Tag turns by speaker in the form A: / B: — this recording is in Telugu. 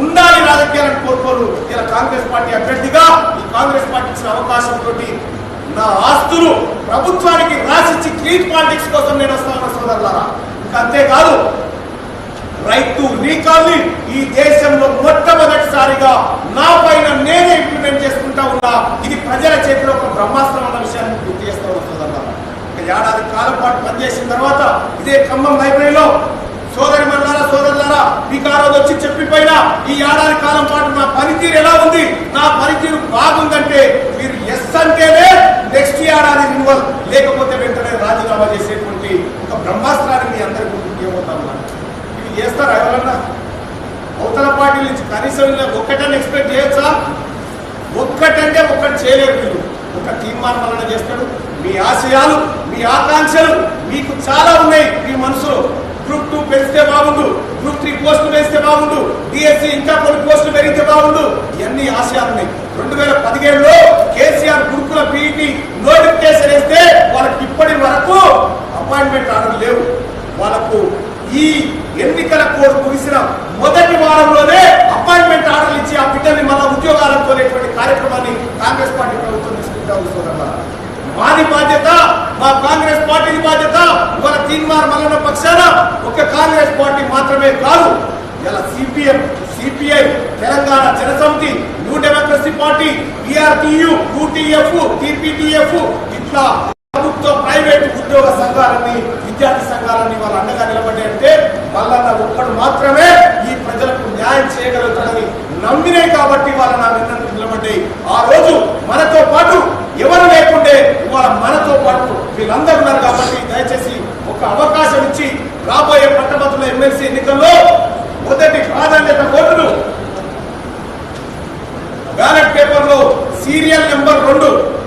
A: ఉండాలి రాజకీయాలను కోరుకోరు. ఇలా కాంగ్రెస్ పార్టీ అభ్యర్థిగా ఈ కాంగ్రెస్ పార్టీ ఇచ్చిన అవకాశంతో నా ఆస్తులు ప్రభుత్వానికి రాసిచ్చి క్లీన్ పాలిటిక్స్ కోసం నేను వస్తాను సోదరులారా. ఇంకా అంతేకాదు, రైట్ టు రీకాల్ ఈ దేశంలో మొట్టమొదటిసారిగా నా పైన నేనే ఇంప్లిమెంట్ చేసుకుంటా ఉన్నా. ఇది ప్రజల చేతిలో ఒక బ్రహ్మాస్త్రం అన్న విషయాన్ని గుర్తు చేస్తా ఉన్నా సోదరులారా. ఏడాది కాలం పాటు పనిచేసిన తర్వాత ఇదే ఖమ్మం లైబ్రరీలో సోదరి మండలారా సోదరులారా మీకు ఆ రోజు వచ్చి చెప్పిపోయినా ఈ ఏడాది కాలం పాటు నా పనితీరు ఎలా ఉంది, నా పనితీరు బాగుందంటే మీరు ఎస్ అంటేనే నెక్స్ట్ ఏడాది రిన్యువల్, లేకపోతే వెంటనే రాజీనామా చేసేటువంటి ఒక బ్రహ్మాస్త్రాన్ని మీ అందరికీ గుర్తు ఉన్నారు. ఇవి చేస్తారా ఎవరన్నా? అవతల పార్టీ నుంచి కనీసం ఒక్కటని ఎక్స్పెక్ట్ చేయొచ్చా? ఒక్కటంటే ఒక్కటి చేయలేరు. మీరు ఒక తీర్మానం వలన చేస్తాడు. మీ ఆశయాలు మీ ఆకాంక్షలు మీకు చాలా ఉన్నాయి మీ మనసులో. గ్రూప్ 2 పెంచితే బాగుండు, గ్రూప్ 3 పోస్టులు పెంచితే బాగుండు, డిఎస్సి ఇంకా కొన్ని పోస్టులు పెరిగితే బాగుండు, ఇవన్నీ ఆశయాలు ఉన్నాయి. 2017లో కేసీఆర్ గురుకుల పీఈటీ నోటిఫికేషన్ వేస్తే వాళ్ళకి ఇప్పటి వరకు అపాయింట్మెంట్ ఆర్డర్ లేవు. వాళ్ళకు ఈ ఎన్నికల కోడ్ ముగిసిన మొదటి వారంలోనే అపాయింట్మెంట్ ఆర్డర్లు ఇచ్చి ఆ బిడ్డల్ని మన ఉద్యోగాలకు కోరేటువంటి కార్యక్రమాన్ని కాంగ్రెస్ పార్టీ ప్రభుత్వం తీసుకుంటా ఉంది. మాది బాధ్యత, మా కాంగ్రెస్ పార్టీ బాధ్యత. ఇవాళ తీర్మానం మల్లన్న పక్షాన ఒక కాంగ్రెస్ పార్టీ మాత్రమే కాదు, ఇలా CPM, CPI, Telangana Janasamithi, new democracy party, TRTU, UTF, TPTF, ఇట్లా ప్రభుత్వ ప్రైవేట్ ఉద్యోగ సంఘాలన్నీ విద్యార్థి సంఘాలన్నీ వాళ్ళు అండగా నిలబడ్డాయంటే మల్లన్న ఒక్కడు మాత్రమే ఈ ప్రజలకు న్యాయం చేయగలుగుతాడని నమ్మినాయి కాబట్టి వాళ్ళ నా వెన్నట్టు నిలబడ్డాయి. ఆ రోజు మనతో పాటు ఎవరు లేకుంటే ఇవాళ మనతో పాటు వీళ్ళందరూ ఉన్నారు. కాబట్టి దయచేసి ఒక అవకాశం ఇచ్చి రాబోయే పట్టభద్రుల ఎమ్మెల్సీ ఎన్నికల్లో మొదటి ప్రాధాన్యత ఓటును బ్యాలెట్ పేపర్ లో సీరియల్ నెంబర్ 2